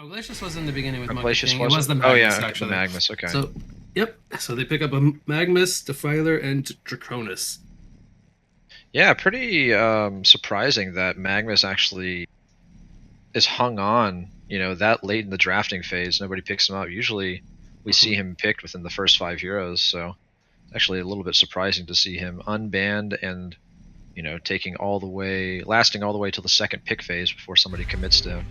No, Glacius was in the beginning with Oh, Monkey Glacius King. It was the wasn't? Magnus, Oh yeah, okay, the actually. Magnus. Okay. So, yep. So they pick up a Magnus, Defiler, and Draconis. Yeah, pretty surprising that Magnus actually is hung on, that late in the drafting phase. Nobody picks him up. Usually we see him picked within the first 5 heroes, so it's actually a little bit surprising to see him unbanned and, lasting all the way till the second pick phase before somebody commits to him.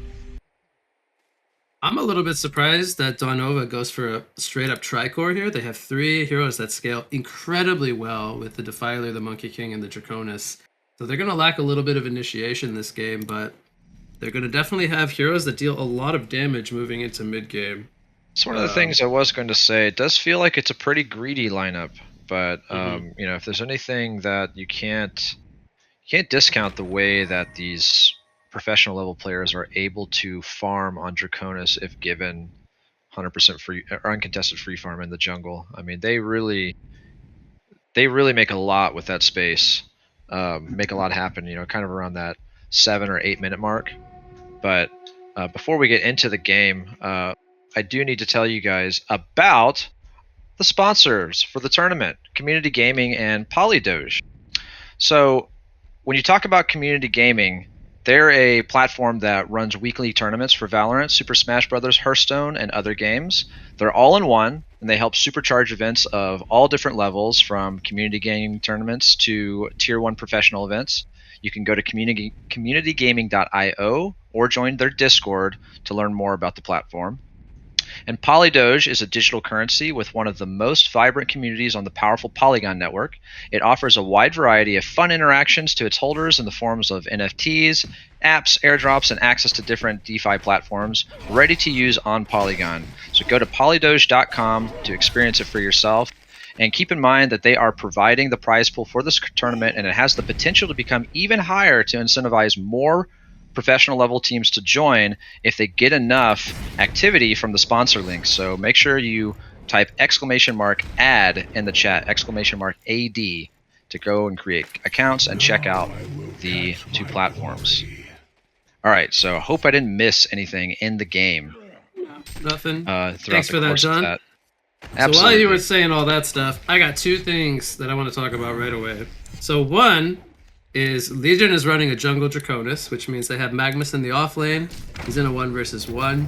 I'm a little bit surprised that Daunova goes for a straight up Tricore here. They have 3 heroes that scale incredibly well with the Defiler, the Monkey King, and the Draconis. So they're going to lack a little bit of initiation this game, but they're going to definitely have heroes that deal a lot of damage moving into mid game. It's one of the things I was going to say. It does feel like it's a pretty greedy lineup, but if there's anything that you can't discount the way that these professional level players are able to farm on Draconis if given 100% free or uncontested free farm in the jungle. I mean, they really make a lot with that space, make a lot happen. Kind of around that 7 or 8 minute mark. But before we get into the game, I do need to tell you guys about the sponsors for the tournament, Community Gaming and PL.Doge. So when you talk about community gaming, they're a platform that runs weekly tournaments for Valorant, Super Smash Bros., Hearthstone, and other games. They're all in one, and they help supercharge events of all different levels, from community gaming tournaments to Tier 1 professional events. You can go to communitygaming.io or join their Discord to learn more about the platform. And PL.Doge is a digital currency with one of the most vibrant communities on the powerful Polygon network. It offers a wide variety of fun interactions to its holders in the forms of NFTs, apps, airdrops, and access to different DeFi platforms ready to use on Polygon. So go to PL.Doge.com to experience it for yourself. And keep in mind that they are providing the prize pool for this tournament, and it has the potential to become even higher to incentivize more professional level teams to join if they get enough activity from the sponsor links. So make sure you type !AD in the chat, !AD, to go and create accounts and check out the 2 platforms. All right, so hope I didn't miss anything in the game. Nothing. Thanks for that, John. So while you were saying all that stuff, I got 2 things that I want to talk about right away. So one is Legion is running a jungle Draconis, which means they have Magnus in the off lane. He's in a 1 versus 1,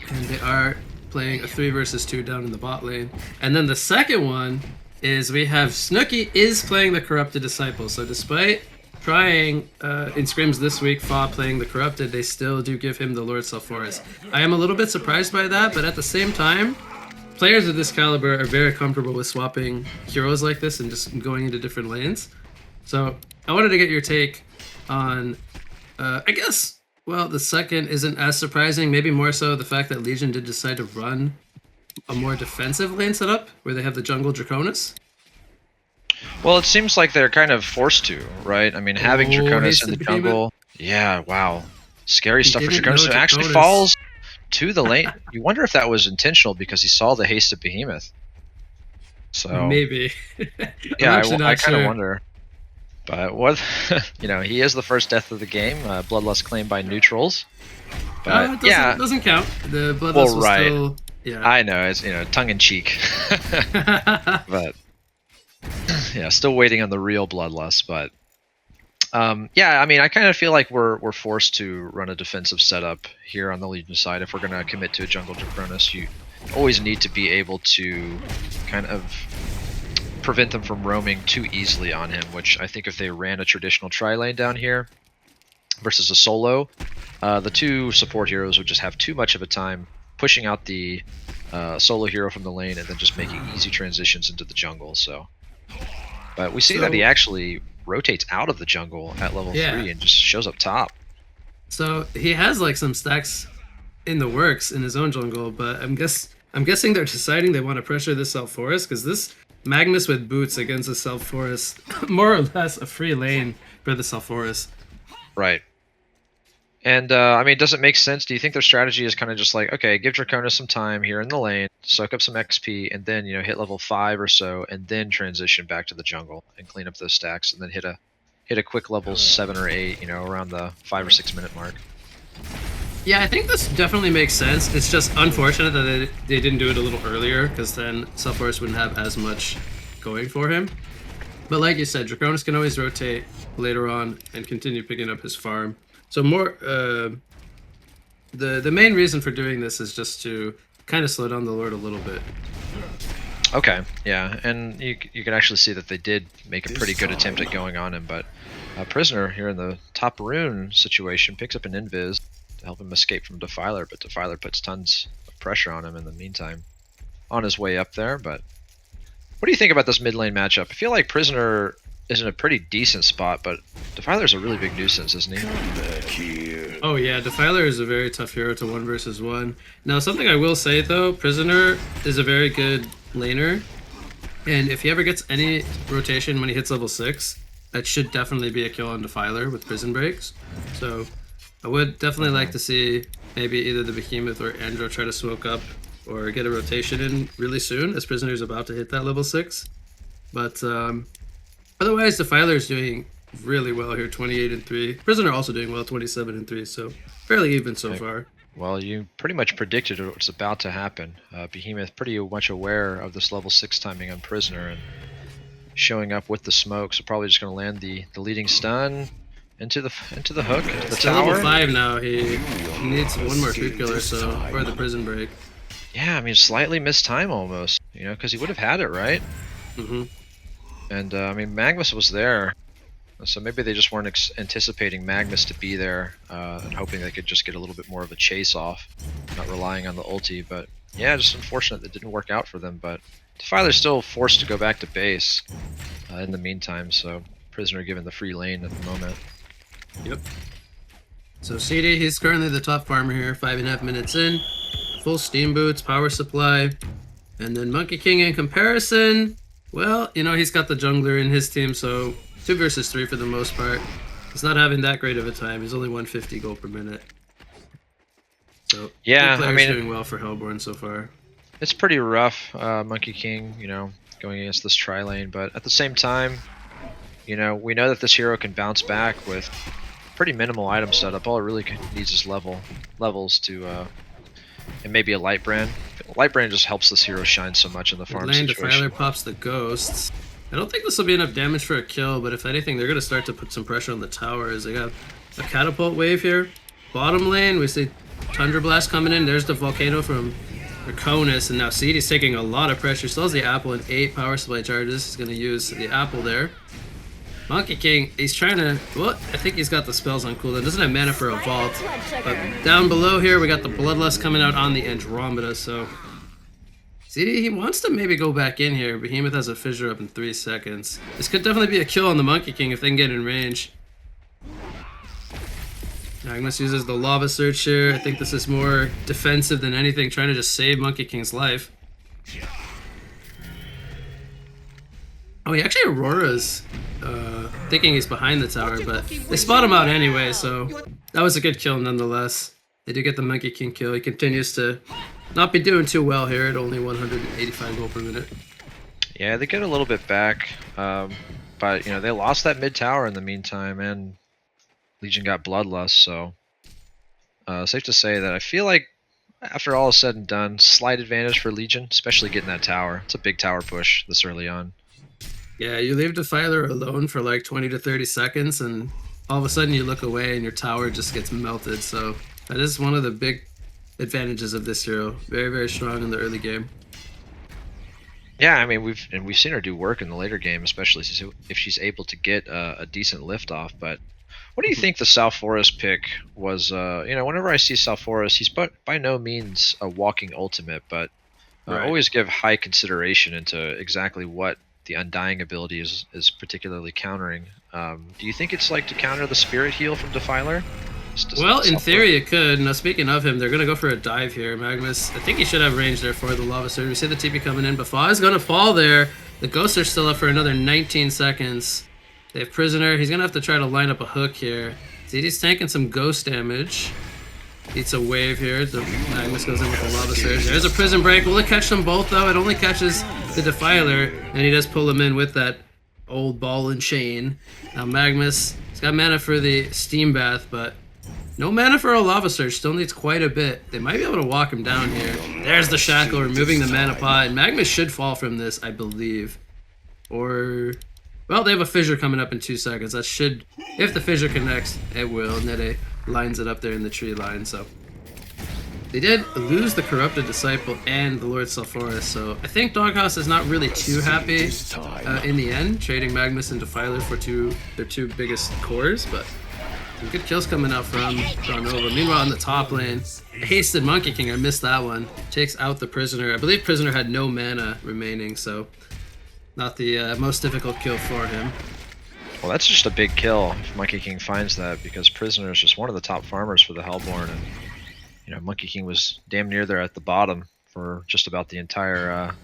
and they are playing a 3 versus 2 down in the bot lane. And then the second one is we have Snooki is playing the Corrupted Disciple. So despite trying in scrims this week, Fa playing the Corrupted, they still do give him the Lord Sulfuras. I am a little bit surprised by that, but at the same time, players of this caliber are very comfortable with swapping heroes like this and just going into different lanes. So I wanted to get your take on, I guess, well, the second isn't as surprising, maybe more so the fact that Legion did decide to run a more defensive lane setup where they have the jungle Draconis. Well, it seems like they're kind of forced to, right? I mean, having Draconis in the jungle, yeah, wow. Scary stuff for Draconis. It actually falls to the lane. You wonder if that was intentional because he saw the hasted Behemoth. So maybe. Yeah, I kind of wonder. But what, he is the first death of the game. Bloodlust claimed by neutrals. But it doesn't count. The Bloodlust was still. Yeah. I know, it's tongue in cheek. But yeah, still waiting on the real Bloodlust. But yeah, I mean, I kind of feel like we're forced to run a defensive setup here on the Legion side. If we're going to commit to a jungle Draconis, you always need to be able to kind of prevent them from roaming too easily on him, which I think if they ran a traditional tri-lane down here versus a solo, the 2 support heroes would just have too much of a time pushing out the solo hero from the lane and then just making easy transitions into the jungle. So, but we see that he actually rotates out of the jungle at level 3 and just shows up top. So he has like some stacks in the works in his own jungle, but I'm guessing they're deciding they want to pressure this Sulfuras, because this Magnus with boots against the Sulfuras, more or less a free lane for the Sulfuras. Right. And, I mean, does it make sense? Do you think their strategy is kind of just like, okay, give Draconis some time here in the lane, soak up some XP, and then, hit level 5 or so, and then transition back to the jungle and clean up those stacks, and then hit a quick level 7 or 8, around the 5 or 6 minute mark? Yeah, I think this definitely makes sense. It's just unfortunate that they didn't do it a little earlier, because then Self-Forest wouldn't have as much going for him. But like you said, Draconis can always rotate later on and continue picking up his farm. So more, the main reason for doing this is just to kind of slow down the Lord a little bit. Okay, yeah, and you can actually see that they did make a pretty good attempt at going on him, but Prisoner here in the top rune situation picks up an invis to help him escape from Defiler, but Defiler puts tons of pressure on him in the meantime on his way up there. But what do you think about this mid lane matchup? I feel like Prisoner is in a pretty decent spot, but Defiler's a really big nuisance, isn't he? Oh yeah, Defiler is a very tough hero to 1 versus 1. Now something I will say though, Prisoner is a very good laner, and if he ever gets any rotation when he hits level 6, that should definitely be a kill on Defiler with prison breaks. So I would definitely like to see maybe either the Behemoth or Andro try to smoke up or get a rotation in really soon, as Prisoner's about to hit that level 6. But otherwise, Defiler is doing really well here, 28-3. Prisoner also doing well, 27-3, so fairly even so far. Well, you pretty much predicted what's about to happen. Behemoth pretty much aware of this level 6 timing on Prisoner and showing up with the smoke, so probably just going to land the leading stun into the hook, into the tower. Level 5 now. He needs one more creep killer, so or the prison break. Yeah, I mean slightly missed time almost, you know, because he would have had it right. And I mean Magnus was there, so maybe they just weren't anticipating Magnus to be there and hoping they could just get a little bit more of a chase off, not relying on the ulti. But yeah, just unfortunate that didn't work out for them. But Defiler's still forced to go back to base in the meantime, so Prisoner given the free lane at the moment. Yep. So CD, he's currently the top farmer here, 5.5 minutes in. Full steam boots, power supply. And then Monkey King in comparison, well, you know, he's got the jungler in his team, so 2 versus 3 for the most part. He's not having that great of a time. He's only 150 gold per minute. So yeah, I mean, doing well for Hellborn so far. It's pretty rough, Monkey King, you know, going against this tri lane, but at the same time, you know, we know that this hero can bounce back with pretty minimal item setup. All it really needs is levels to, and maybe a light brand. Light brand just helps this hero shine so much in the farm situation. Defiler pops the ghosts. I don't think this will be enough damage for a kill, but if anything, they're going to start to put some pressure on the towers. They got a catapult wave here. Bottom lane, we see Tundra Blast coming in. There's the volcano from Draconis, and now CD's taking a lot of pressure. Still has the apple and 8 power supply charges. He's going to use the apple there. Monkey King, he's trying to, well, I think he's got the spells on cooldown. Doesn't have mana for a vault. But down below here, we got the Bloodlust coming out on the Andromeda, so CD, he wants to maybe go back in here. Behemoth has a fissure up in 3 seconds. This could definitely be a kill on the Monkey King if they can get in range. Magnus uses the Lava Surge here. I think this is more defensive than anything, trying to just save Monkey King's life. Oh, he actually Aurora's thinking he's behind the tower, but they spot him out anyway, so that was a good kill nonetheless. They do get the Monkey King kill. He continues to not be doing too well here at only 185 gold per minute. Yeah, they get a little bit back, but you know, they lost that mid tower in the meantime, and Legion got Bloodlust, so safe to say that I feel like after all is said and done, slight advantage for Legion, especially getting that tower. It's a big tower push this early on. Yeah, you leave Defiler alone for like 20 to 30 seconds, and all of a sudden you look away and your tower just gets melted, so that is one of the big advantages of this hero. Very, very strong in the early game. Yeah, I mean, we've seen her do work in the later game, especially if she's able to get a decent lift off. But what do you think the South Forest pick was? You know, whenever I see South Forest, he's by no means a walking ultimate, but I always give high consideration into exactly what the Undying ability is particularly countering. Do you think it's like to counter the Spirit Heal from Defiler? Well, in theory it could. Now, speaking of him, they're going to go for a dive here. Magnus, I think he should have range there for the Lava Surge. We see the TP coming in, but Fa is going to fall there. The Ghosts are still up for another 19 seconds. They have Prisoner. He's going to have to try to line up a hook here. ZD's tanking some Ghost damage. Eats a wave here. The Magnus goes in with the Lava Surge. There's a Prison Break. Will it catch them both, though? It only catches the Defiler, and he does pull him in with that old ball and chain. Now, Magnus, he's got mana for the Steam Bath, but No mana for a Lava Surge, still needs quite a bit. They might be able to walk him down here. There's the Shackle, removing the mana pod. Magnus should fall from this, I believe. Or... Well, they have a Fissure coming up in 2 seconds. That should... If the Fissure connects, it will. Nede lines it up there in the tree line, so... They did lose the Corrupted Disciple and the Lord Sulfuras, so I think Doghouse is not really too happy in the end, trading Magnus and Defiler for their two biggest cores, but some good kills coming out from Daunova. Meanwhile, in the top lane, Hasted Monkey King, I missed that one, takes out the Prisoner. I believe Prisoner had no mana remaining, so not the most difficult kill for him. Well, that's just a big kill if Monkey King finds that, because Prisoner is just one of the top farmers for the Hellborn, and you know, Monkey King was damn near there at the bottom for just about the entire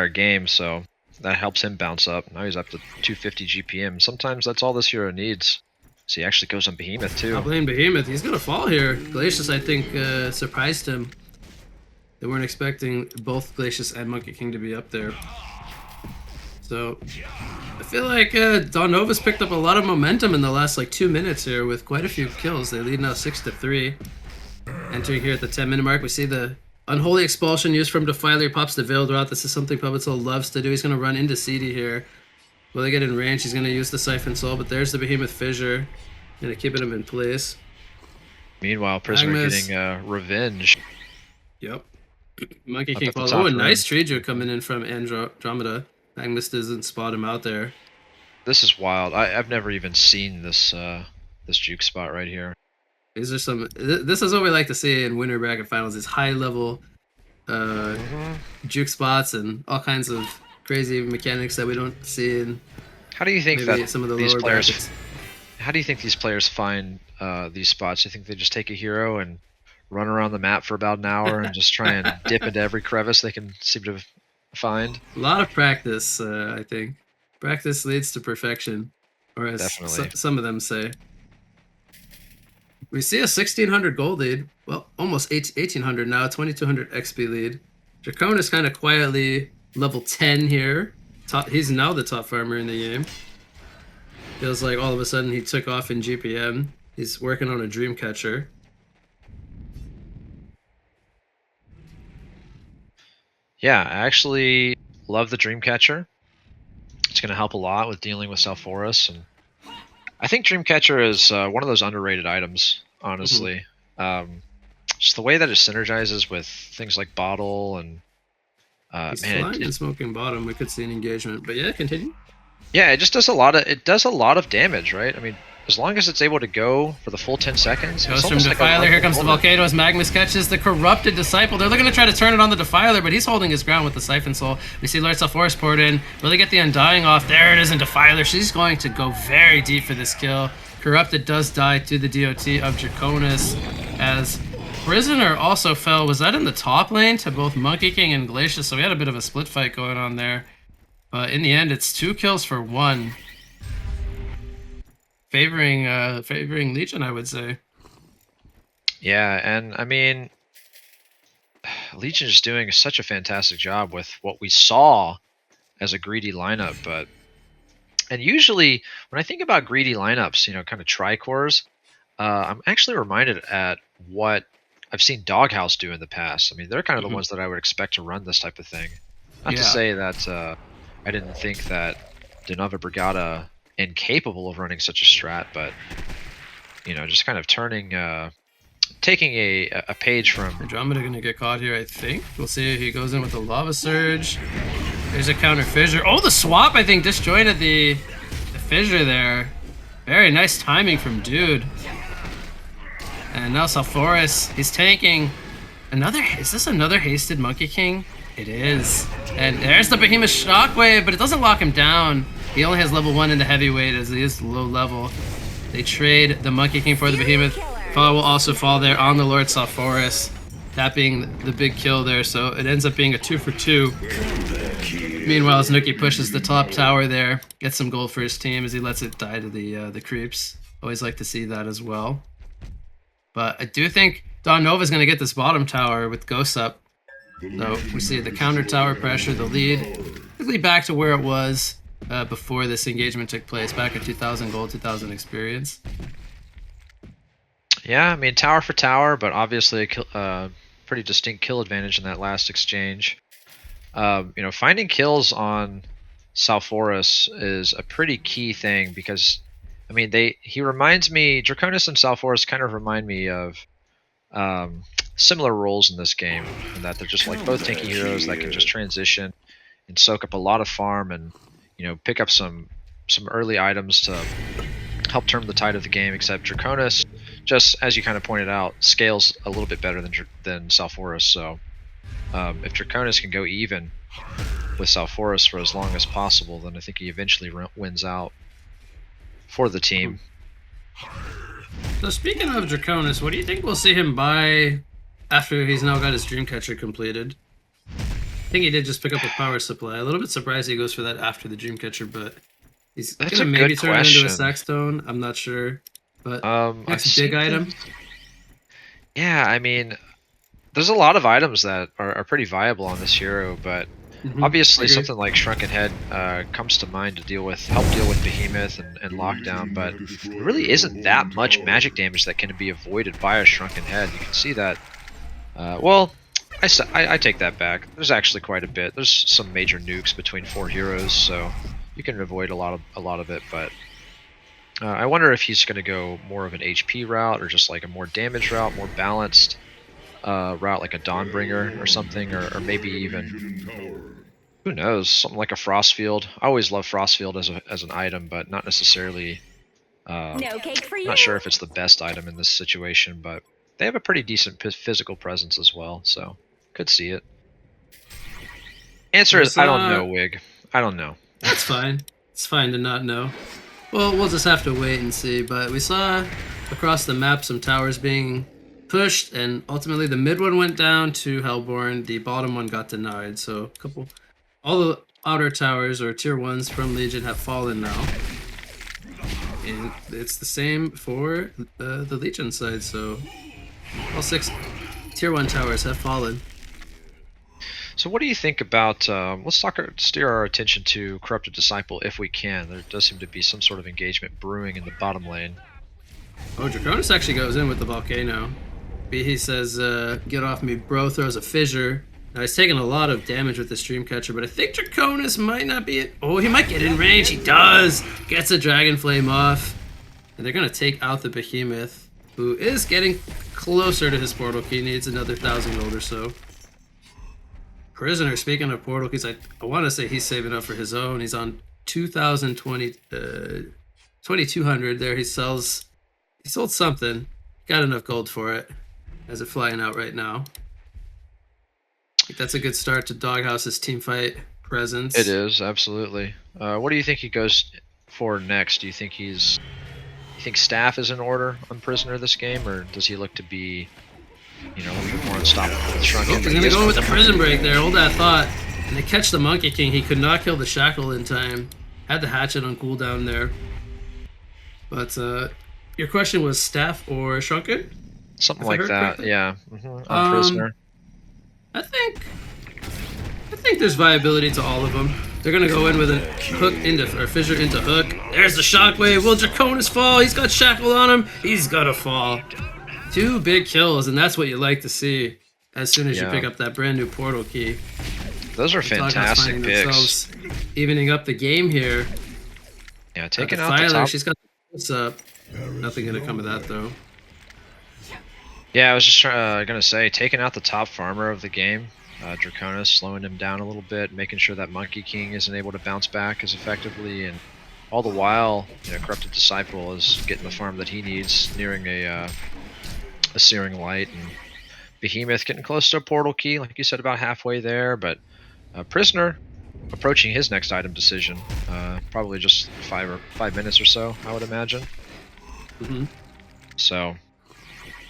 game, so that helps him bounce up. Now he's up to 250 GPM. Sometimes that's all this hero needs. So he actually goes on Behemoth too. Top lane Behemoth, he's gonna fall here. Glacius, I think, surprised him. They weren't expecting both Glacius and Monkey King to be up there. So I feel like Daunova's picked up a lot of momentum in the last like 2 minutes here with quite a few kills. They lead now 6-3. Entering here at the 10-minute mark, we see the Unholy Expulsion used from Defiler, pops the Veiled Rot. This is something Pubitzel loves to do. He's going to run into CD here. Will they get in range? He's going to use the Siphon Soul, but there's the Behemoth Fissure. Going to keep him in place. Meanwhile, Prisoner getting revenge. Yep. Monkey King falls. Oh, a nice tree juke coming in from Andromeda. Magnus doesn't spot him out there. This is wild. I've never even seen this this juke spot right here. These are some. This is what we like to see in winter bracket finals. These high level juke spots and all kinds of crazy mechanics that we don't see in. How do you think that some of the these lower players? brackets. How do you think these players find these spots? Do you think they just take a hero and run around the map for about an hour and just try and dip into every crevice they can seem to find? A lot of practice, I think. Practice leads to perfection, or as some of them say. We see a 1,600 gold lead. Well, almost 1,800 now, 2,200 XP lead. Draconis kind of quietly level 10 here. He's now the top farmer in the game. Feels like all of a sudden he took off in GPM. He's working on a Dreamcatcher. Yeah, I actually love the Dreamcatcher. It's going to help a lot with dealing with Sulfuras, and I think Dreamcatcher is one of those underrated items, honestly. Just the way that it synergizes with things like Bottle and he's flying and smoking bottom. We could see an engagement, but yeah, continue. Yeah, it just does a lot of damage, right? I mean, as long as it's able to go for the full 10 seconds. Goes from Defiler, here comes the Volcano as Magnus catches the Corrupted Disciple. They're looking to try to turn it on the Defiler, but he's holding his ground with the Siphon Soul. We see Lord Sulfuras poured in. Will they get the Undying off? There it is in Defiler. She's going to go very deep for this kill. Corrupted does die to the DOT of Draconis as Prisoner also fell. Was that in the top lane to both Monkey King and Glacius? So we had a bit of a split fight going on there. But in the end, it's 2 kills for 1. Favoring Legion, I would say. Yeah, and I mean, Legion is doing such a fantastic job with what we saw as a greedy lineup. And usually, when I think about greedy lineups, you know, kind of tricores, I'm actually reminded at what I've seen Doghouse do in the past. I mean, they're kind of the ones that I would expect to run this type of thing. Not to say that I didn't think that Daunova Brigada incapable of running such a strat, but you know, just kind of taking a page from Andromeda gonna get caught here, I think. We'll see. He goes in with the Lava Surge. There's a counter Fissure. Oh, the swap, I think, disjointed the Fissure there. Very nice timing from Dude. And now Sulfuras, he's tanking another. Is this another hasted Monkey King? It is. And there's the Behemoth Shockwave, but it doesn't lock him down. He only has level 1 in the heavyweight as he is low level. They trade the Monkey King for the Behemoth. Fall will also fall there on the Lord Sulfuras. That being the big kill there, so it ends up being a 2 for 2. Meanwhile, as Nuki pushes the top tower there, gets some gold for his team as he lets it die to the creeps. Always like to see that as well. But I do think Daunova's going to get this bottom tower with Ghosts up. So we see the counter tower pressure, the lead, quickly back to where it was before this engagement took place, back at 2,000 gold, 2,000 experience. Yeah, I mean tower for tower, but obviously a pretty distinct kill advantage in that last exchange. You know, finding kills on Salforus is a pretty key thing because, I mean, he reminds me, Draconis and Salforus kind of remind me of um, similar roles in this game, in that they're just like both tanky heroes that can just transition and soak up a lot of farm and, you know, pick up some early items to help turn the tide of the game. Except Draconis, just as you kind of pointed out, scales a little bit better than Salforus. So if Draconis can go even with Salforus for as long as possible, then I think he eventually wins out for the team. So speaking of Draconis, what do you think we'll see him buy after he's now got his Dreamcatcher completed? I think he did just pick up a power supply. A little bit surprised he goes for that after the Dreamcatcher, but he's That's gonna a maybe good turn it into a question. Saxstone. I'm not sure. But I've next big seen item. Yeah, I mean, there's a lot of items that are pretty viable on this hero, but obviously something like Shrunken Head comes to mind to help deal with Behemoth and Lockdown, but there really isn't that much magic damage that can be avoided by a Shrunken Head. You can see that. Well, I take that back. There's actually quite a bit. There's some major nukes between 4 heroes, so you can avoid a lot of it. But I wonder if he's going to go more of an HP route or just like a more damage route, more balanced route like a Dawnbringer or something, or maybe even, who knows, something like a Frostfield. I always love Frostfield as an item, but not necessarily. No cake for you. Not sure if it's the best item in this situation, but they have a pretty decent physical presence as well, so could see it. Answer is I don't know, Wig. I don't know. That's fine. It's fine to not know. Well, we'll just have to wait and see. But we saw across the map some towers being pushed, and ultimately the mid one went down to Hellborn. The bottom one got denied. So all the outer towers or tier 1s from Legion have fallen now. And it's the same for the Legion side, so all 6 tier 1 towers have fallen. So what do you think about, let's steer our attention to Corrupted Disciple if we can. There does seem to be some sort of engagement brewing in the bottom lane. Oh, Draconis actually goes in with the Volcano. He says, get off me, bro, throws a fissure. Now he's taking a lot of damage with the Dreamcatcher, but I think Draconis might not be it. Oh, he might get in range. He does! Gets a Dragon Flame off. And they're going to take out the Behemoth, who is getting closer to his portal key. Needs another 1,000 gold or so. Prisoner, speaking of portal keys, I want to say he's saving up for his own. He's on 2,200 there. He sold something. Got enough gold for it. Has it flying out right now. I think that's a good start to Doghouse's teamfight presence. It is, absolutely. What do you think he goes for next? Do you think Staff is in order on Prisoner this game, or does he look to be, you know, a little bit more unstoppable with Shrunken? He's gonna go with the prison break there. Hold that thought. And they catch the Monkey King. He could not kill the Shackle in time. Had the hatchet on cooldown there. But your question was Staff or Shrunken? Something like that, yeah. On Prisoner. I think there's viability to all of them. They're gonna go in with a hook or fissure into hook. There's the shockwave. Will Draconis fall? He's got Shackle on him. He's gonna fall. 2 big kills, and that's what you like to see as soon as you pick up that brand new portal key. Those are fantastic picks. Evening up the game here. Yeah, taking out the top. She's got this up. Nothing gonna come of that though. Yeah, I was just gonna say, taking out the top farmer of the game, Draconis, slowing him down a little bit, making sure that Monkey King isn't able to bounce back as effectively, and all the while, you know, Corrupted Disciple is getting the farm that he needs, nearing a Searing Light, and Behemoth getting close to a portal key, like you said, about halfway there. But Prisoner approaching his next item decision, probably just 5 minutes or so, I would imagine. So.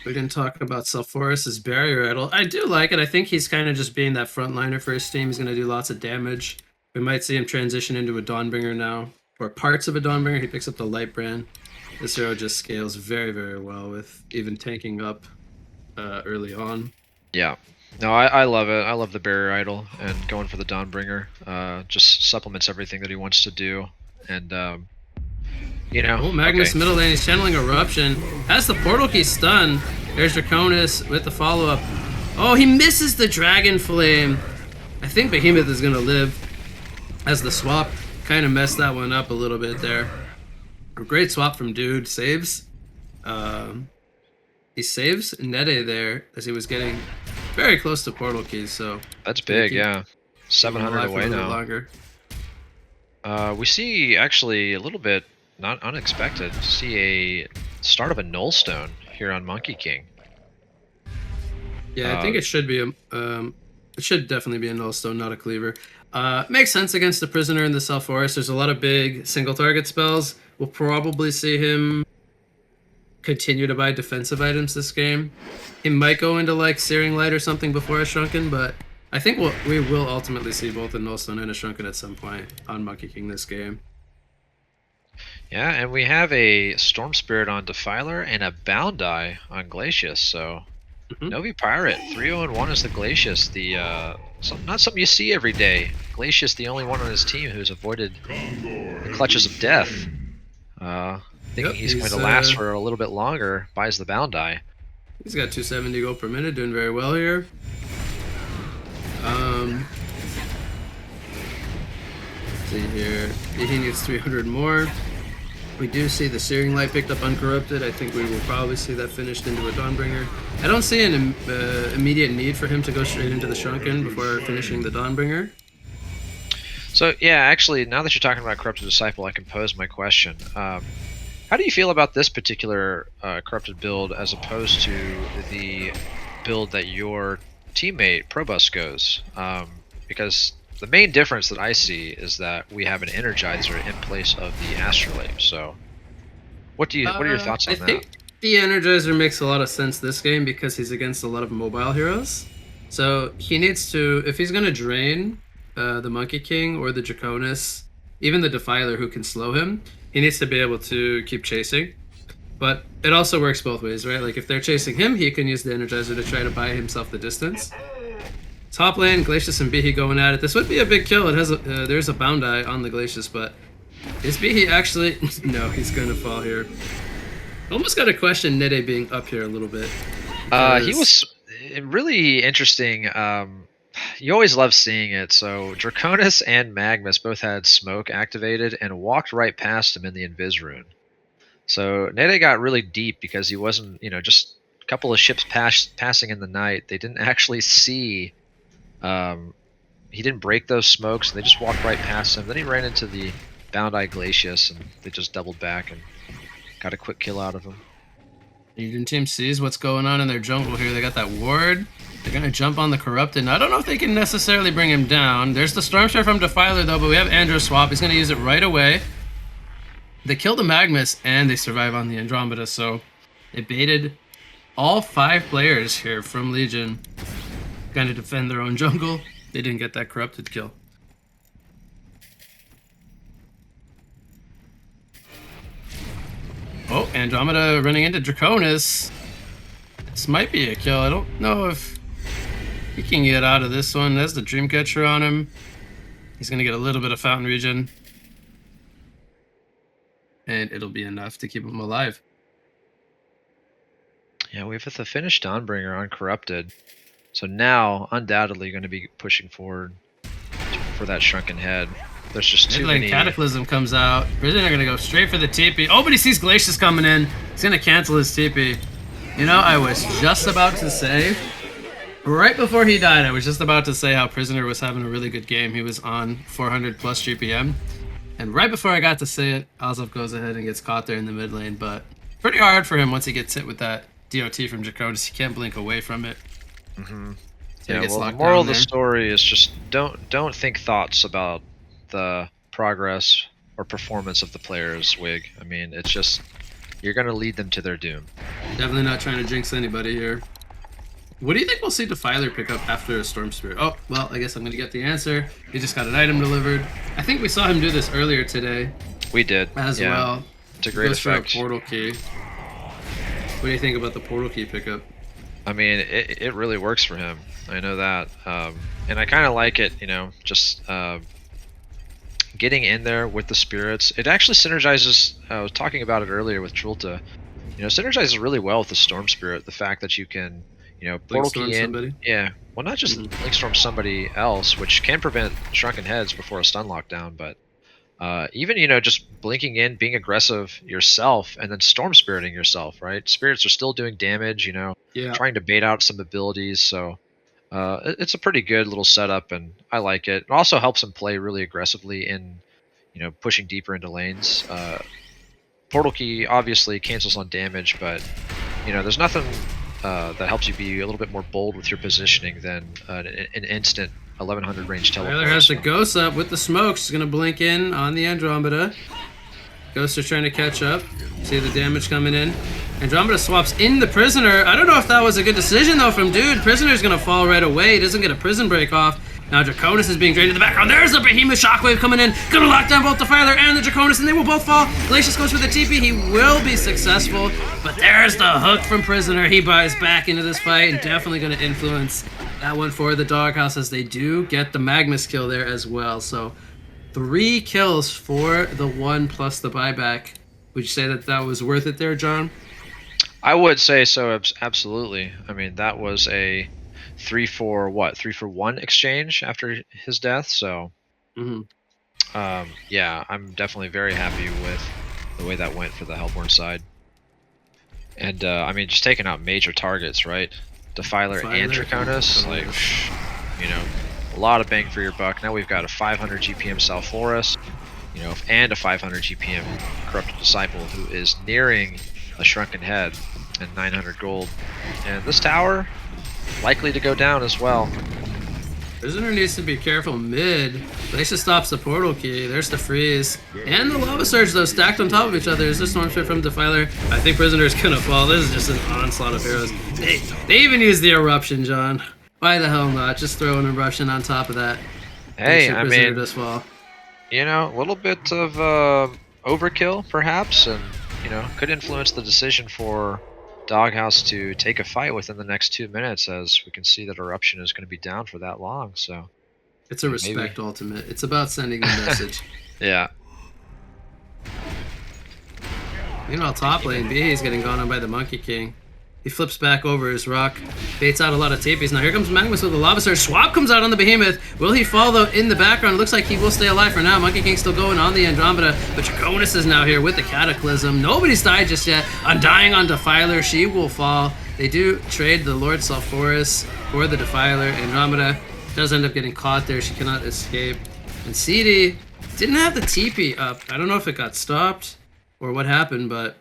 We didn't talk about Salforus' Barrier Idol. I do like it. I think he's kind of just being that frontliner for his team. He's going to do lots of damage. We might see him transition into a Dawnbringer now, or parts of a Dawnbringer. He picks up the Light Brand. This hero just scales very, very well with even tanking up early on. Yeah. No, I love it. I love the Barrier Idol, and going for the Dawnbringer just supplements everything that he wants to do. And You know. Oh, Magnus okay. middle lane. He's channeling Eruption. Has the portal key stun. There's Draconis with the follow-up. Oh, he misses the Dragon Flame. I think Behemoth is going to live, as the swap kind of messed that one up a little bit there. A great swap from Dude. Saves. He saves Nede there as he was getting very close to portal keys. So that's big, yeah. 700 away now. Longer. We see actually a little bit not unexpected. See a start of a Nullstone here on Monkey King. Yeah, I think it should be it should definitely be a Nullstone, not a Cleaver. Makes sense against the Prisoner in the South Forest. There's a lot of big single target spells. We'll probably see him continue to buy defensive items this game. He might go into like Searing Light or something before a Shrunken, but I think we will ultimately see both a Nullstone and a Shrunken at some point on Monkey King this game. Yeah, and we have a Storm Spirit on Defiler and a Boundai on Glacius, so Novi Pirate, 3-0-1 is the Glacius. Not something you see every day. Glacius, the only one on his team who's avoided the clutches of death. Thinking he's going to last for a little bit longer, buys the Boundai. He's got 270 gold per minute, doing very well here. Let's see here. He needs 300 more. We do see the Searing Light picked up uncorrupted. I think we will probably see that finished into a Dawnbringer. I don't see an immediate need for him to go straight into the Shrunken before finishing the Dawnbringer. So yeah, actually, now that you're talking about Corrupted Disciple, I can pose my question. How do you feel about this particular Corrupted build as opposed to the build that your teammate Probus goes? Because the main difference that I see is that we have an Energizer in place of the Astrolabe. So, what are your thoughts on that? I think the Energizer makes a lot of sense this game because he's against a lot of mobile heroes. So he needs to, if he's going to drain the Monkey King or the Draconis, even the Defiler who can slow him, he needs to be able to keep chasing. But it also works both ways, right? Like if they're chasing him, he can use the Energizer to try to buy himself the distance. Top lane, Glacius and Behe going at it. This would be a big kill. It has there's a Boundai on the Glacius, but is Behe actually? No, he's going to fall here. Almost got to question Nede being up here a little bit. He was really interesting. You always love seeing it. So Draconis and Magnus both had smoke activated and walked right past him in the Invis rune. So Nede got really deep because he wasn't, just a couple of ships passing in the night. They didn't actually see. He didn't break those smokes. They just walked right past him. Then he ran into the Boundai Glacius, and they just doubled back and got a quick kill out of him. Legion team sees what's going on in their jungle here. They got that ward. They're going to jump on the Corrupted. Now, I don't know if they can necessarily bring him down. There's the Stormshare from Defiler, though, but we have Andro swap. He's going to use it right away. They kill the Magnus, and they survive on the Andromeda, so they baited all 5 players here from Legion. Going to defend their own jungle. They didn't get that Corrupted kill. Oh, Andromeda running into Draconis. This might be a kill. I don't know if he can get out of this one. There's the Dreamcatcher on him. He's going to get a little bit of Fountain Regen. And it'll be enough to keep him alive. Yeah, we have the finished Dawnbringer on Corrupted. So now, undoubtedly, going to be pushing forward for that Shrunken Head. There's just too many. Cataclysm comes out. Prisoner going to go straight for the TP. Oh, but he sees Glacius coming in. He's going to cancel his TP. I was just about to say, right before he died, I was just about to say how Prisoner was having a really good game. He was on 400 plus GPM. And right before I got to say it, Alzov goes ahead and gets caught there in the mid lane. But pretty hard for him once he gets hit with that DOT from Draconis. He can't blink away from it. Mm-hmm. So yeah, well, the moral of the story is just don't think thoughts about the progress or performance of the players, Wig. I mean, it's just, you're going to lead them to their doom. Definitely not trying to jinx anybody here. What do you think we'll see Defiler pick up after a Storm Spirit? Oh, well, I guess I'm going to get the answer. He just got an item delivered. I think we saw him do this earlier today. We did. As well. It's a great effect. For a portal key. What do you think about the portal key pickup? I mean, it really works for him. I know that. And I kind of like it, just getting in there with the spirits, it actually synergizes. I was talking about it earlier with Trulta. You know, synergizes really well with the Storm Spirit. The fact that you can, you know, portal key in. Somebody. Yeah. Well, not just Link Storm somebody else, which can prevent Shrunken Heads before a stun lockdown, but even, you know, just blinking in, being aggressive yourself, and then Storm Spiriting yourself, right? Spirits are still doing damage, you know, trying to bait out some abilities. So it's a pretty good little setup, and I like it. It also helps him play really aggressively in, you know, pushing deeper into lanes. Portal Key obviously cancels on damage, but, you know, there's nothing that helps you be a little bit more bold with your positioning than an instant 1100 range teleport. Tyler has the Ghost up with the smokes. He's gonna blink in on the Andromeda. Ghosts are trying to catch up. See the damage coming in. Andromeda swaps in the Prisoner. I don't know if that was a good decision though from Dude. Prisoner's gonna fall right away. He doesn't get a prison break off. Now Draconis is being drained in the background. There's the Behemoth Shockwave coming in. Gonna lock down both Defiler and the Draconis, and they will both fall. Glacius goes for the TP. He will be successful, but there's the hook from Prisoner. He buys back into this fight and definitely gonna influence that one for the Doghouse, as they do get the Magnus kill there as well. So 3 kills for the 1 plus the buyback. Would you say that that was worth it there, John? I would say so, absolutely. I mean, that was a 3 for 1 exchange after his death. So, yeah, I'm definitely very happy with the way that went for the Hellborn side. And I mean, just taking out major targets, right? Defiler and Draconis, like, you know, a lot of bang for your buck. Now we've got a 500 GPM Salforus, you know, and a 500 GPM Corrupted Disciple who is nearing a Shrunken Head and 900 gold. And this tower likely to go down as well. Prisoner needs to be careful mid. Glacius stops the portal key. There's the freeze. And the Lava Surge, though, stacked on top of each other. Is the Storm Spirit from Defiler? I think Prisoner's gonna fall. This is just an onslaught of heroes. They even use the Eruption, John. Why the hell not? Just throw an Eruption on top of that. Hey, I mean, does fall. You know, a little bit of overkill, perhaps, and, you know, could influence the decision for Doghouse to take a fight within the next 2 minutes, as we can see that Eruption is going to be down for that long. So it's a respect ultimate. It's about sending a message. Yeah. Meanwhile, top lane, B is getting gone on by the Monkey King. He flips back over his rock, baits out a lot of TPs. Now here comes Magnus with the Lava Surge. Swap comes out on the Behemoth. Will he fall though in the background? Looks like he will stay alive for now. Monkey King's still going on the Andromeda, but Draconis is now here with the Cataclysm. Nobody's died just yet. Undying on Defiler. She will fall. They do trade the Lord Salforus for the Defiler. Andromeda does end up getting caught there. She cannot escape. And CD didn't have the TP up. I don't know if it got stopped or what happened, but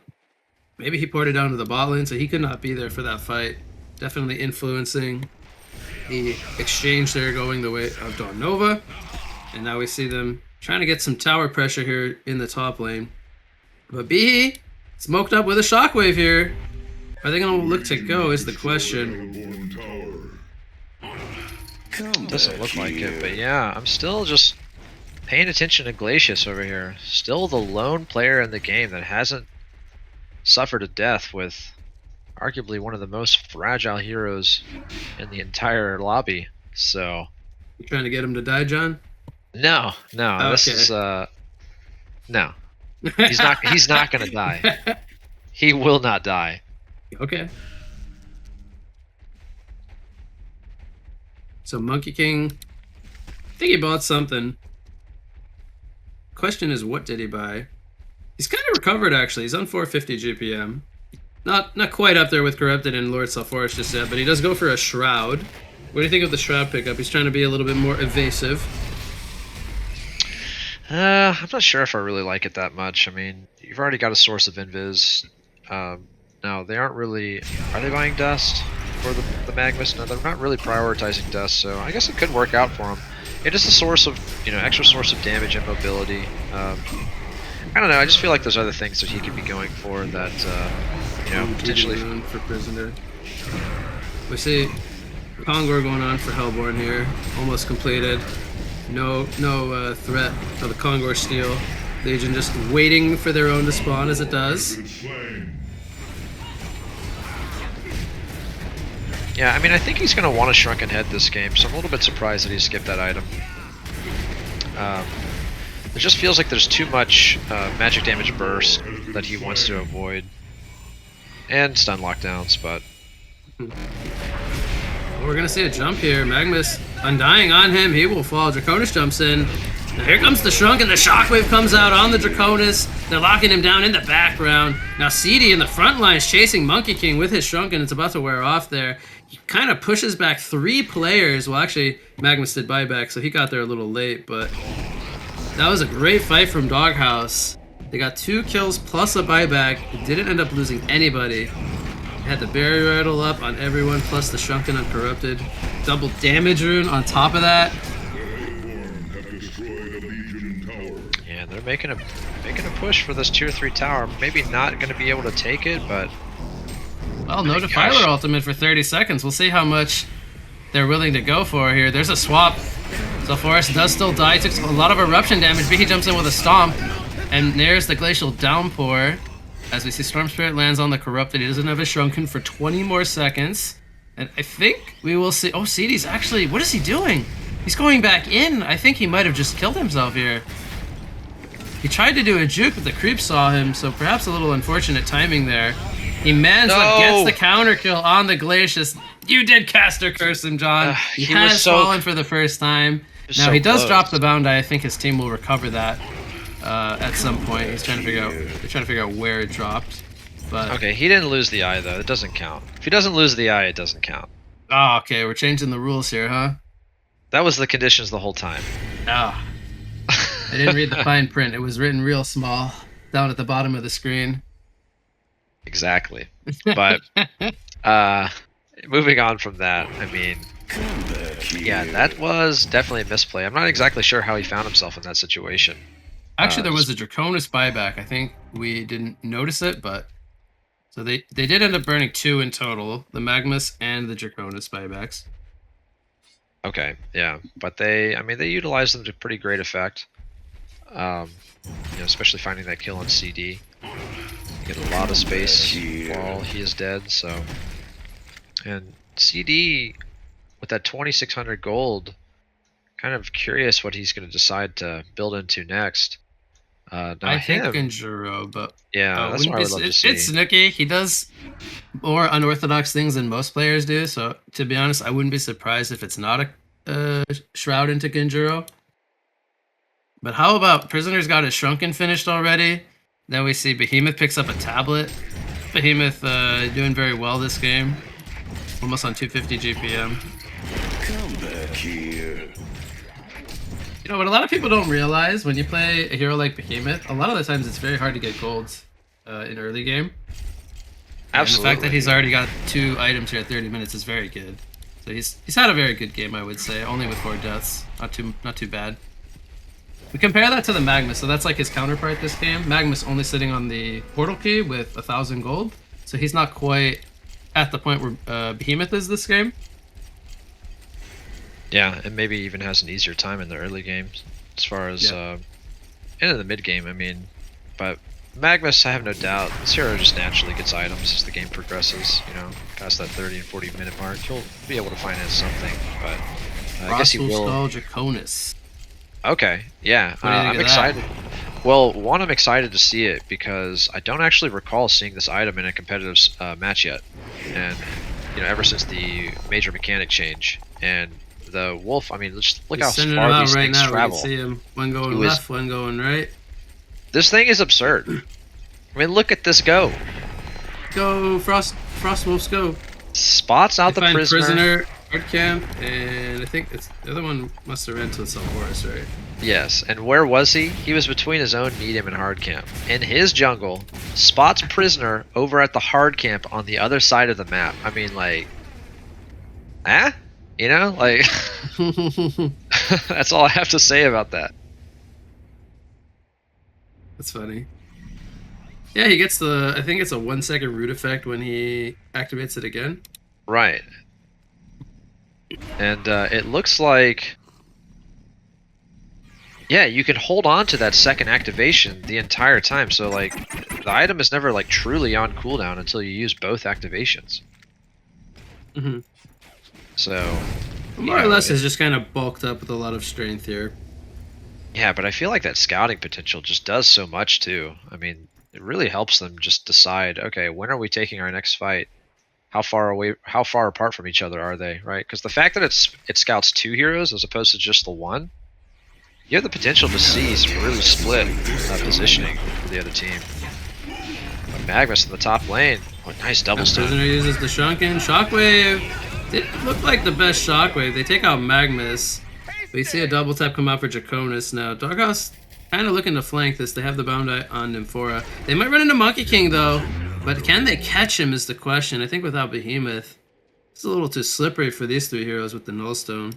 maybe he poured it down to the bot lane, so he could not be there for that fight. Definitely influencing the exchange there, going the way of Daunova. And now we see them trying to get some tower pressure here in the top lane. But B smoked up with a shockwave here. Are they going to look to go is the question. Doesn't look like it, but yeah, I'm still just paying attention to Glacius over here. Still the lone player in the game that hasn't suffered a death with arguably one of the most fragile heroes in the entire lobby. So, you trying to get him to die, John? No, Okay. this is no. He's not gonna die. He will not die. Okay. So Monkey King, I think he bought something. Question is, what did he buy? He's kind of recovered, actually. He's on 450 GPM. Not quite up there with Corrupted and Lord Salforus just yet, but he does go for a Shroud. What do you think of the Shroud pickup? He's trying to be a little bit more evasive. I'm not sure if I really like it that much. I mean, you've already got a source of invis. No, they aren't really... Are they buying Dust for the Magnus? No, they're not really prioritizing Dust, so I guess it could work out for them. It is a source of, you know, extra source of damage and mobility. I don't know, I just feel like there's other things that he could be going for that, you know, potentially... For Prisoner. We see Kongor going on for Hellborn here. Almost completed. No threat of the Kongor steal. Legion just waiting for their own to spawn as it does. Yeah, I mean, I think he's going to want a Shrunken Head this game, so I'm a little bit surprised that he skipped that item. It just feels like there's too much magic damage burst that he wants to avoid. And stun lockdowns, but... Well, we're gonna see a jump here. Magnus undying on him. He will fall. Draconis jumps in. Now here comes the Shrunk, and the Shockwave comes out on the Draconis. They're locking him down in the background. Now CD in the front line is chasing Monkey King with his Shrunk, and it's about to wear off there. He kind of pushes back 3 players. Well, actually, Magnus did buyback, so he got there a little late, but that was a great fight from Doghouse. They got 2 kills plus a buyback. It didn't end up losing anybody. Had the barrier idol up on everyone, plus the Shrunken Uncorrupted. Double damage rune on top of that. Yeah, they're making a push for this tier 3 tower. Maybe not going to be able to take it, but... Well, no Defiler ultimate for 30 seconds. We'll see how much they're willing to go for here. There's a swap. So Forest does still die. Took a lot of eruption damage, but he jumps in with a stomp. And there's the Glacial Downpour. As we see Storm Spirit lands on the Corrupted. He doesn't have his Shrunken for 20 more seconds. And I think we will see... Oh, CD's actually... What is he doing? He's going back in. I think he might have just killed himself here. He tried to do a juke, but the creep saw him, so perhaps a little unfortunate timing there. He mans up, gets the counter kill on the Glacius. You did caster curse him, John. He has fallen for the first time. Now he does drop the bound die. I think his team will recover that at some point. He's trying to figure out. They're trying to figure out where it dropped. But okay, he didn't lose the eye though. It doesn't count. If he doesn't lose the eye, it doesn't count. Oh, okay. We're changing the rules here, huh? That was the conditions the whole time. Oh. I didn't read the fine print. It was written real small down at the bottom of the screen. Exactly. But moving on from that, I mean, yeah, that was definitely a misplay. I'm not exactly sure how he found himself in that situation. Actually, there was a Draconis buyback. I think we didn't notice it, but so they did end up burning 2 in total, the Magmus and the Draconis buybacks. Okay, yeah, but they utilized them to pretty great effect. You know, especially finding that kill on CD. Get a lot of space while he is dead, so... And CD, with that 2,600 gold, kind of curious what he's going to decide to build into next. I think Genjuro, but... Yeah, that's what I would love to see. It's Snooki. He does more unorthodox things than most players do, so to be honest, I wouldn't be surprised if it's not a Shroud into Genjuro. But how about Prisoner's got his Shrunken finished already? Then we see Behemoth picks up a tablet. Behemoth doing very well this game. Almost on 250 GPM. Come back here. You know what a lot of people don't realize when you play a hero like Behemoth, a lot of the times it's very hard to get golds in early game. Absolutely. And the fact that he's already got 2 items here at 30 minutes is very good. So he's had a very good game, I would say, only with 4 deaths. Not too bad. We compare that to the Magnus, so that's like his counterpart this game. Magnus only sitting on the portal key with 1,000 gold, so he's not quite at the point where Behemoth is this game. Yeah, and maybe even has an easier time in the early games, as far as into the mid game. I mean, but Magnus, I have no doubt, this hero just naturally gets items as the game progresses. You know, past that 30 and 40 minute mark, he'll be able to finance something. But I guess he will. Draconis. Okay, yeah, I'm excited. Well, one, I'm excited to see it because I don't actually recall seeing this item in a competitive match yet, and you know, ever since the major mechanic change. And the wolf, I mean, just look how far these things travel. We can see him. One going left, one going right. This thing is absurd. I mean, look at this go. Go, Frost Wolves, go. Spots out the prisoner. Hard camp, and I think it's the other one must have ran to the South Forest, right? Yes, and where was he? He was between his own medium and hard camp. In his jungle, spots prisoner over at the hard camp on the other side of the map. I mean, like, you know, like, that's all I have to say about that. That's funny. Yeah, he gets I think it's a 1 second root effect when he activates it again. Right. And it looks like, yeah, you can hold on to that second activation the entire time. So like, the item is never like truly on cooldown until you use both activations. Mm-hmm. So more or less is just kind of bulked up with a lot of strength here. Yeah, but I feel like that scouting potential just does so much too. I mean, it really helps them just decide, okay, when are we taking our next fight? How far away, how far apart from each other are they, right? Because the fact that it scouts 2 heroes as opposed to just the one, you have the potential to see some really split positioning for the other team. But Magnus in the top lane, what nice double stun. Prisoner uses the Shrunken. Shockwave didn't look like the best Shockwave. They take out Magnus. We see a double tap come out for Draconis now. Doghouse kind of looking to flank this. They have the bound on Nymphora. They might run into Monkey King though, but can they catch him is the question. I think without Behemoth, it's a little too slippery for these 3 heroes with the Nullstone.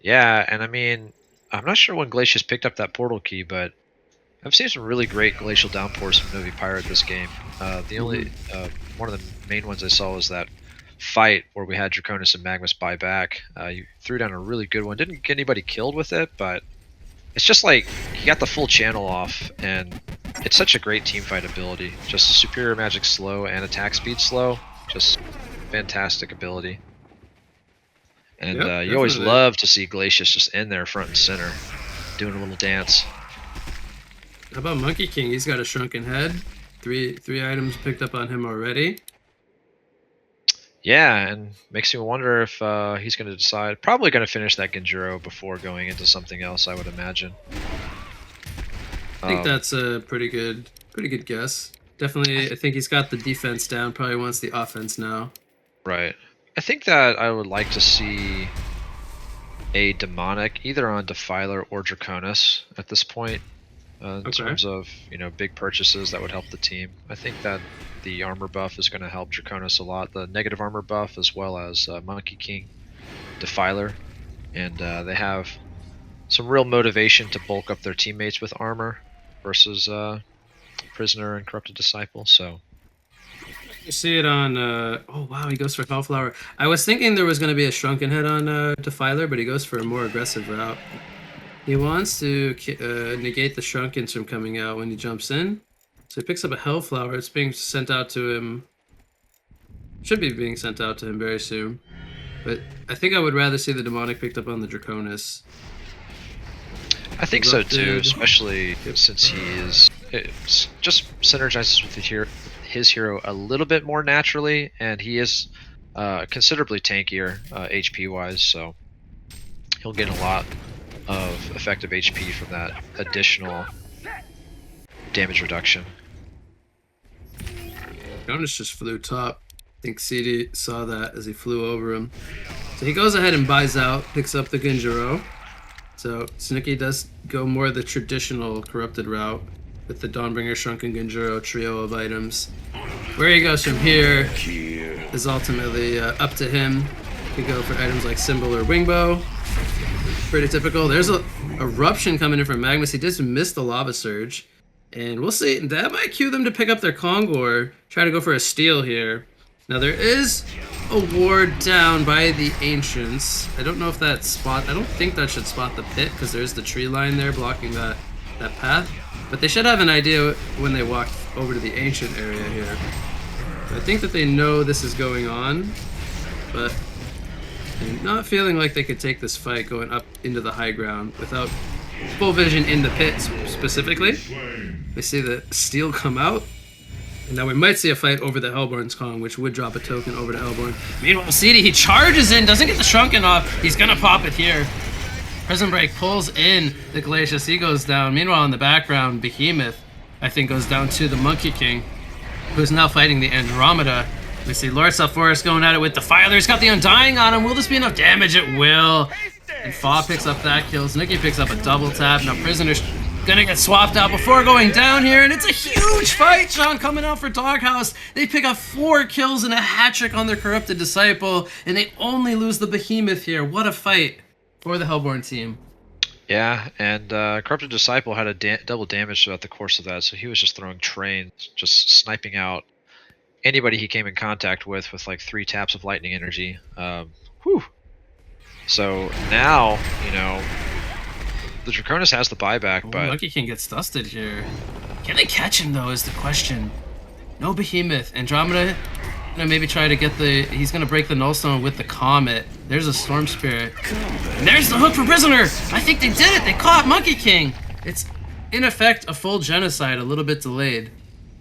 Yeah, and I mean, I'm not sure when Glacius picked up that portal key, but I've seen some really great glacial downpours from Novi Pirate this game. The only one of the main ones I saw was that fight where we had Draconis and Magnus buy back. You threw down a really good one. Didn't get anybody killed with it, but it's just like he got the full channel off, and it's such a great team fight ability. Just superior magic slow and attack speed slow. Just fantastic ability. And Yep, you always definitely. love to see Glacius just in there front and center, doing a little dance. How about Monkey King? He's got a Shrunken Head. Three items picked up on him already. Yeah, and makes me wonder if he's going to decide. Probably going to finish that Genjuro before going into something else, I would imagine. I think that's a pretty good guess. Definitely, I think he's got the defense down. Probably wants the offense now. Right. I think that I would like to see a demonic either on Defiler or Draconis at this point. In terms of big purchases that would help the team. I think that the armor buff is going to help Draconis a lot. The negative armor buff as well as Monkey King, Defiler, and they have some real motivation to bulk up their teammates with armor versus Prisoner and Corrupted Disciple. So you see it on. Oh wow, he goes for Cauliflower. I was thinking there was going to be a Shrunken Head on Defiler, but he goes for a more aggressive route. He wants to negate the Shrunkens from coming out when he jumps in. So he picks up a Hellflower. It's being sent out to him. Should be being sent out to him very soon. But I think I would rather see the Demonic picked up on the Draconis. I think so too, especially since he is just synergizes with his hero a little bit more naturally, and he is considerably tankier HP wise, so he'll get a lot of effective HP from that additional damage reduction. Draconis just flew top. I think CD saw that as he flew over him. So he goes ahead and buys out, picks up the Genjuro. So Snooki does go more the traditional corrupted route with the Dawnbringer, Shrunken Genjuro trio of items. Where he goes from here is ultimately up to him. He could go for items like Symbol or Wingbow. Pretty typical. There's a eruption coming in from Magnus. He did miss the Lava Surge. And we'll see. That might cue them to pick up their Kongor. Try to go for a steal here. Now there is a ward down by the Ancients. I don't know if that spot... I don't think that should spot the pit because there's the tree line there blocking that path. But they should have an idea when they walk over to the Ancient area here. I think that they know this is going on. But I'm not feeling like they could take this fight going up into the high ground without full vision in the pit specifically. We see the steel come out. And now we might see a fight over the Hellborn's Kong, which would drop a token over to Hellborn. Meanwhile, CD, he charges in, doesn't get the Shrunken off. He's gonna pop it here. Prison Break pulls in the Glacius. He goes down. Meanwhile, in the background, Behemoth, I think, goes down to the Monkey King, who's now fighting the Andromeda. We see Lord Forest going at it with the Defiler. He's got the Undying on him. Will this be enough damage? It will. And Fa picks up that kill. Snooki picks up a double tap. Now Prisoner's gonna get swapped out before going down here, and it's a huge fight, Sean, coming out for Doghouse. They pick up 4 kills and a hat trick on their Corrupted Disciple, and they only lose the Behemoth here. What a fight for the Hellborn team. Yeah, and Corrupted Disciple had a double damage throughout the course of that, so he was just throwing trains, just sniping out anybody he came in contact with like 3 taps of lightning energy. Whew. So now, the Draconis has the buyback, but Monkey King gets dusted here. Can they catch him though is the question. No Behemoth. Andromeda Gonna maybe try to get the... He's gonna break the nullstone with the Comet. There's a Storm Spirit. And there's the hook for Prisoner! I think they did it! They caught Monkey King! It's, in effect, a full genocide, a little bit delayed.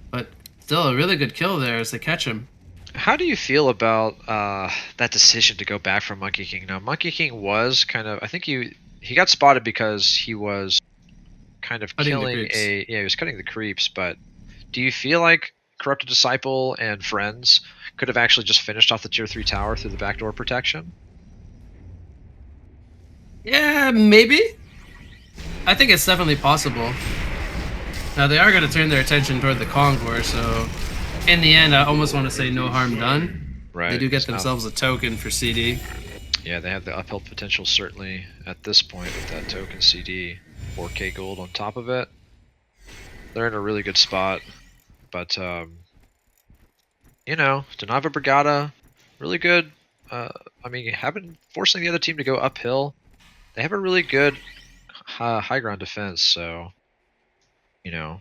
But still a really good kill there as they catch him. How do you feel about that decision to go back from Monkey King? Now, Monkey King was kind of... I think he got spotted because he was kind of killing a... Yeah, he was cutting the creeps, but do you feel like Corrupted Disciple and friends could have actually just finished off the tier 3 tower through the backdoor protection? Yeah, maybe. I think it's definitely possible. Now, they are going to turn their attention toward the Conqueror, so... In the end, I almost want to say no harm done. Right. They do get themselves a token for CD. Yeah, they have the uphill potential certainly at this point with that token CD. 4k gold on top of it. They're in a really good spot. But, you know, Daunova Brigada, really good. I mean, forcing the other team to go uphill. They have a really good high ground defense, so, you know,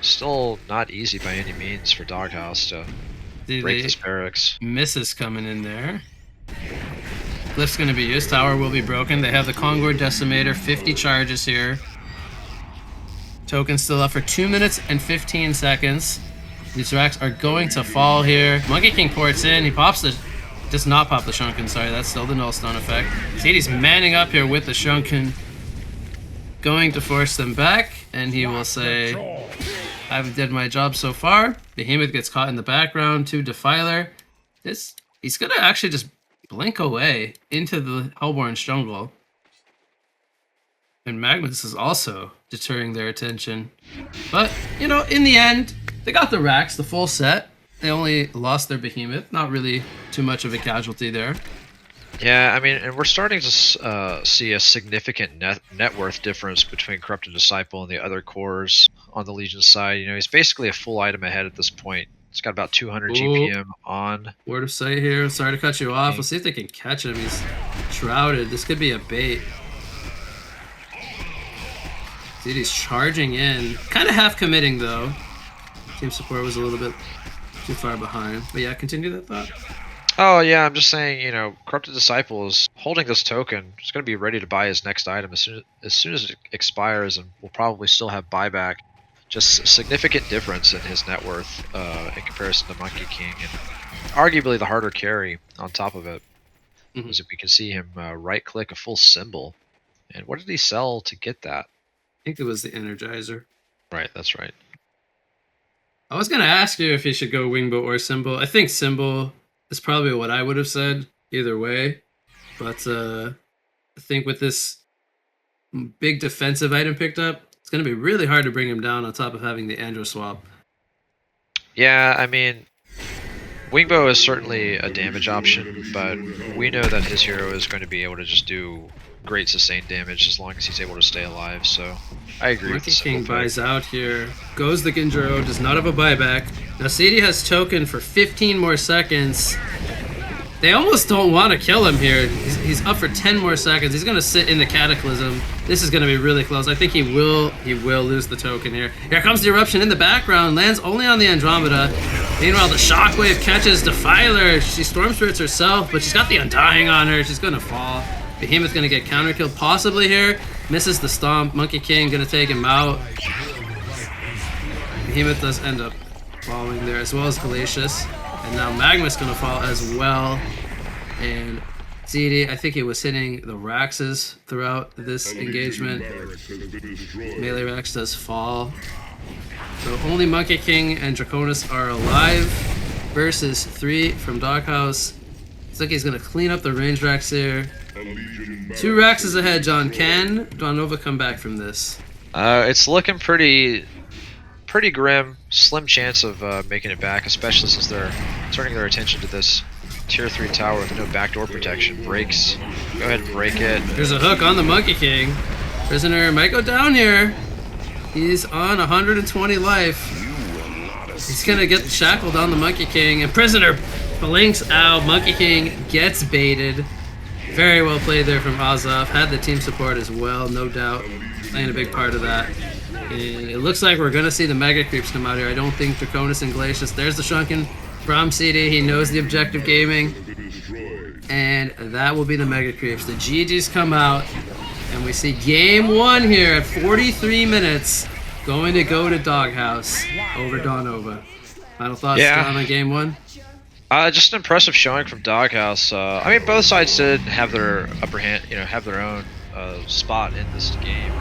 still not easy by any means for Doghouse to break this barracks. Misses coming in there. Lift's going to be used. Tower will be broken. They have the Conqueror Decimator. 50 charges here. Token still up for 2 minutes and 15 seconds. These racks are going to fall here. Monkey King ports in. He pops the... Does not pop the Shrunken, sorry. That's still the Nullstone effect. CD's manning up here with the Shrunken. Going to force them back. And he will say, I've did my job so far. Behemoth gets caught in the background to Defiler. He's going to actually just blink away into the Hellborn's jungle. And Magnus is also deterring their attention. But, you know, in the end, they got the racks, the full set. They only lost their Behemoth. Not really too much of a casualty there. Yeah, I mean, and we're starting to see a significant net worth difference between Corrupted Disciple and the other cores on the Legion side. You know, he's basically a full item ahead at this point. He's got about 200 GPM on. Word of sight here. Sorry to cut you off. We'll see if they can catch him. He's shrouded. This could be a bait. Dude, he's charging in. Kind of half committing, though. Team support was a little bit too far behind. But yeah, continue that thought. Oh, yeah, I'm just saying, you know, Corrupted Disciple is holding this token. He's going to be ready to buy his next item as soon as it expires, and will probably still have buyback. Just a significant difference in his net worth in comparison to Monkey King, and arguably the harder carry on top of it. As if we can see him right-click a full symbol. And what did he sell to get that? I think it was the Energizer. Right, that's right. I was going to ask you if he should go Wingbow or Symbol. I think Symbol is probably what I would have said either way. But I think with this big defensive item picked up, it's going to be really hard to bring him down on top of having the Andro swap. Yeah, I mean, Wingbow is certainly a damage option, but we know that his hero is going to be able to just do great sustained damage as long as he's able to stay alive, so I agree with the Monkey King buys out here. Goes the Ginjiro, does not have a buyback. Now CD has token for 15 more seconds. They almost don't want to kill him here. He's up for 10 more seconds. He's going to sit in the Cataclysm. This is going to be really close. I think he will lose the token here. Here comes the Eruption in the background. Lands only on the Andromeda. Meanwhile, the Shockwave catches Defiler. She Storm Spirits herself, but she's got the Undying on her. She's going to fall. Behemoth's going to get counter-killed possibly here. Misses the Stomp. Monkey King going to take him out. Behemoth does end up falling there, as well as Glacius. And now Magma's going to fall as well. And CD, I think he was hitting the Raxes throughout this engagement. Melee Rax does fall. So only Monkey King and Draconis are alive versus 3 from Doghouse. Looks like he's going to clean up the range Rax here. 2 Raxes ahead, John. Can Daunova come back from this? It's looking pretty grim. Slim chance of making it back, especially since they're turning their attention to this tier 3 tower with no backdoor protection. Breaks. Go ahead and break it. There's a hook on the Monkey King. Prisoner might go down here. He's on 120 life. He's gonna get shackled on the Monkey King, and Prisoner blinks out. Monkey King gets baited. Very well played there from Azov. Had the team support as well, no doubt. Playing a big part of that. And it looks like we're going to see the Mega Creeps come out here. I don't think Draconis and Glacius. There's the Shrunken from CD. He knows the objective gaming. And that will be the Mega Creeps. The GGs come out. And we see game 1 here at 43 minutes. Going to go to Doghouse over Daunova. Final thoughts on game 1? Just an impressive showing from Doghouse. I mean, both sides did have their upper hand, have their own spot in this game.